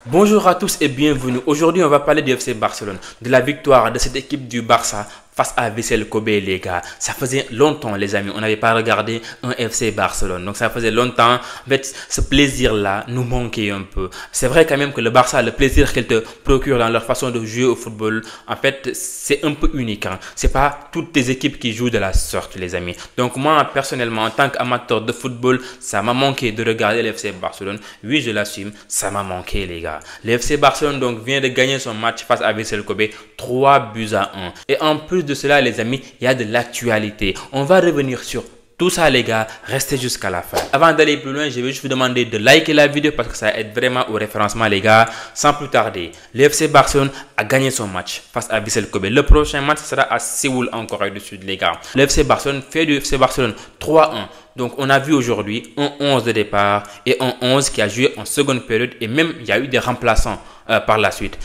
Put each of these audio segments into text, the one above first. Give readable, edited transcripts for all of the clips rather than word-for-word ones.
Bonjour à tous et bienvenue. Aujourd'hui, on va parler du FC Barcelone, de la victoire de cette équipe du Barça face à Vissel Kobe, les gars. Ça faisait longtemps, les amis, on n'avait pas regardé un FC Barcelone. Donc, ça faisait longtemps. En fait, ce plaisir-là nous manquait un peu. C'est vrai quand même que le Barça, le plaisir qu'elle te procure dans leur façon de jouer au football, en fait, c'est un peu unique. Hein. C'est pas toutes les équipes qui jouent de la sorte, les amis. Donc, moi, personnellement, en tant qu'amateur de football, ça m'a manqué de regarder le FC Barcelone. Oui, je l'assume, ça m'a manqué, les gars. Le FC Barcelone donc vient de gagner son match face à Vissel Kobe 3-1. Et en plus de cela, les amis, il y a de l'actualité. On va revenir sur tout ça, les gars, restez jusqu'à la fin. Avant d'aller plus loin, je vais juste vous demander de liker la vidéo parce que ça aide vraiment au référencement, les gars. Sans plus tarder, le FC Barcelone a gagné son match face à Vissel Kobe. Le prochain match sera à Séoul, en Corée du Sud, les gars. Le FC Barcelone fait du FC Barcelone 3-1. Donc, on a vu aujourd'hui un 11 de départ et un 11 qui a joué en seconde période. Et même, il y a eu des remplaçants par la suite.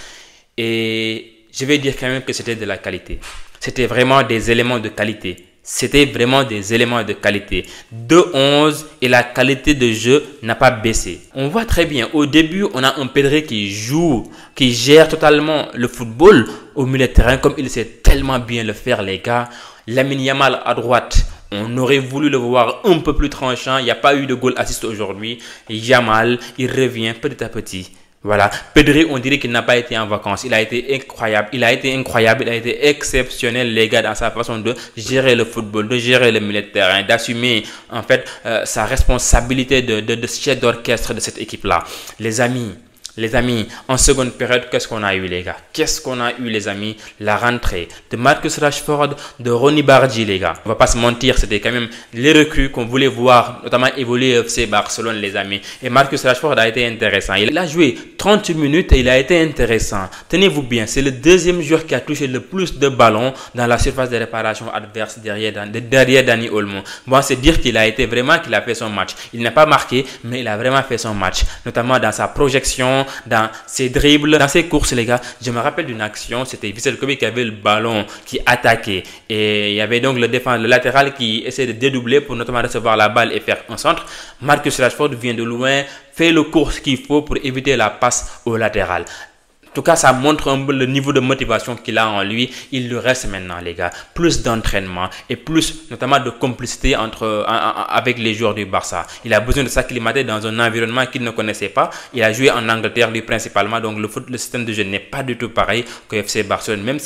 Et je vais dire quand même que c'était de la qualité. C'était vraiment des éléments de qualité. C'était vraiment des éléments de qualité. 2-11 et la qualité de jeu n'a pas baissé. On voit très bien. Au début, on a un Pedri qui joue, qui gère totalement le football au milieu de terrain comme il sait tellement bien le faire, les gars. Lamine Yamal à droite. On aurait voulu le voir un peu plus tranchant. Il n'y a pas eu de goal assist aujourd'hui. Yamal, il revient petit à petit. Voilà. Pedri, on dirait qu'il n'a pas été en vacances. Il a été incroyable. Il a été exceptionnel, les gars, dans sa façon de gérer le football, de gérer le milieu de terrain, d'assumer, en fait, sa responsabilité de chef d'orchestre de cette équipe-là. Les amis, en seconde période, qu'est-ce qu'on a eu, les gars? Qu'est-ce qu'on a eu, les amis? La rentrée de Marcus Rashford, de Ronny Bardi, les gars. On va pas se mentir, c'était quand même les recrues qu'on voulait voir, notamment évoluer au FC Barcelone, les amis. Et Marcus Rashford a été intéressant. Il a joué 30 minutes et il a été intéressant. Tenez-vous bien, c'est le deuxième joueur qui a touché le plus de ballons dans la surface de réparation adverse derrière Dani Olmo. Bon, c'est dire qu'il a fait son match. Il n'a pas marqué, mais il a vraiment fait son match, notamment dans sa projection, dans ses dribbles, dans ses courses, les gars. Je me rappelle d'une action, c'était Vissel Kobe qui avait le ballon, qui attaquait. Et il y avait donc le latéral qui essayait de dédoubler pour notamment recevoir la balle et faire un centre. Marcus Rashford vient de loin, fait le course qu'il faut pour éviter la passe au latéral. En tout cas, ça montre un peu le niveau de motivation qu'il a en lui. Il le reste maintenant, les gars. Plus d'entraînement et plus, notamment, de complicité avec les joueurs du Barça. Il a besoin de s'acclimater dans un environnement qu'il ne connaissait pas. Il a joué en Angleterre, lui, principalement. Donc, le système de jeu n'est pas du tout pareil qu'au FC Barcelone. Même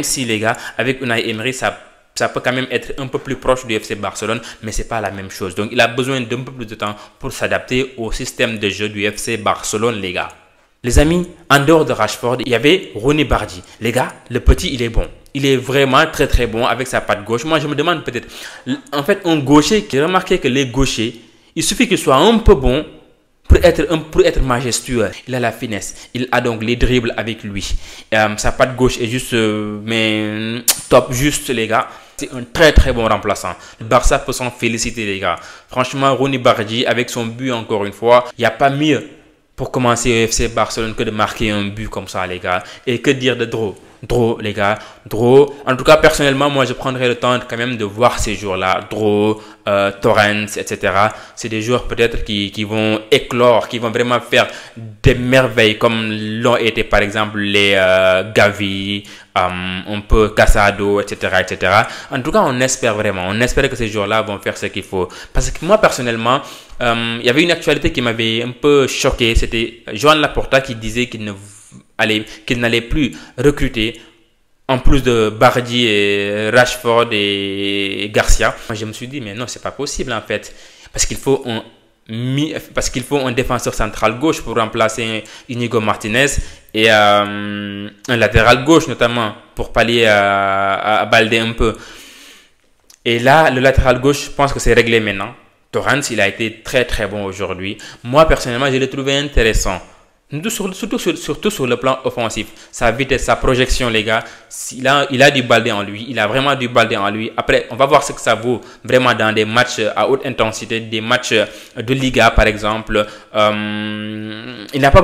si, les gars, avec Unai Emery, ça peut quand même être un peu plus proche du FC Barcelone, mais c'est pas la même chose. Donc, il a besoin d'un peu plus de temps pour s'adapter au système de jeu du FC Barcelone, les gars. Les amis, en dehors de Rashford, il y avait Ronny Bardi. Les gars, le petit, il est bon. Il est vraiment très très bon avec sa patte gauche. Moi, je me demande peut-être, en fait, un gaucher qui a remarqué que les gauchers, il suffit qu'ils soient un peu bons pour être majestueux. Il a la finesse. Il a donc les dribbles avec lui. Sa patte gauche est juste, mais top, juste, les gars. C'est un très très bon remplaçant. Le Barça peut s'en féliciter, les gars. Franchement, Ronny Bardi, avec son but encore une fois, il n'y a pas mieux pour commencer au FC Barcelone que de marquer un but comme ça, les gars. Et que dire de Dro, les gars. Dro, en tout cas, personnellement, moi, je prendrais le temps quand même de voir ces joueurs-là. Dro, Torrens, etc. C'est des joueurs peut-être qui vont éclore, qui vont vraiment faire des merveilles comme l'ont été, par exemple, les Gavi, un peu Casado, etc., etc. En tout cas, on espère vraiment. On espère que ces joueurs-là vont faire ce qu'il faut. Parce que moi, personnellement, il y avait une actualité qui m'avait un peu choqué. C'était Joan Laporta qui disait qu'il n'allait plus recruter en plus de Bardi et Rashford et Garcia. Moi, je me suis dit, mais non, c'est pas possible en fait. Parce qu'il faut un défenseur central gauche pour remplacer Inigo Martinez et un latéral gauche notamment pour pallier à Baldé un peu. Et là, le latéral gauche, je pense que c'est réglé maintenant. Torrens, il a été très très bon aujourd'hui. Moi, personnellement, je l'ai trouvé intéressant. Surtout sur le plan offensif. Sa vitesse, sa projection, les gars. Il a du Baldé en lui. Il a vraiment du Baldé en lui. Après, on va voir ce que ça vaut vraiment dans des matchs à haute intensité, des matchs de Liga, par exemple. Il n'a pas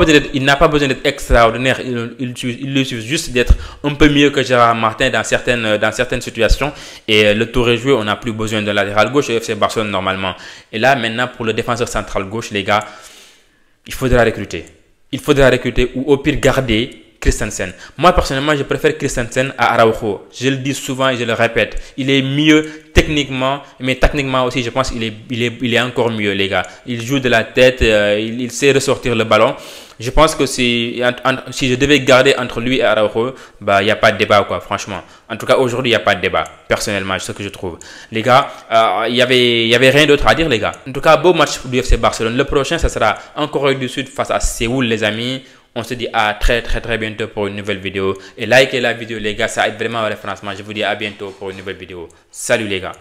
besoin d'être extraordinaire. Il suffit juste d'être un peu mieux que Gérard Martin dans certaines situations. Et le tour est joué. On n'a plus besoin de latéral gauche au FC Barcelone normalement. Et là, maintenant, pour le défenseur central gauche, les gars, il faudra recruter. il faudra recruter ou au pire garder Christensen. Moi, personnellement, je préfère Christensen à Araujo. Je le dis souvent et je le répète. Il est mieux techniquement, mais techniquement aussi, je pense qu'il est encore mieux, les gars. Il joue de la tête, il sait ressortir le ballon. Je pense que si je devais garder entre lui et Araujo, bah, il n'y a pas de débat, quoi, franchement. En tout cas, aujourd'hui, il n'y a pas de débat, personnellement, c'est ce que je trouve. Les gars, il y avait rien d'autre à dire, les gars. En tout cas, beau match pour l'UFC Barcelone. Le prochain, ça sera en Corée du Sud face à Séoul, les amis. On se dit à très bientôt pour une nouvelle vidéo. Et likez la vidéo, les gars, ça aide vraiment au référencement. Je vous dis à bientôt pour une nouvelle vidéo. Salut, les gars.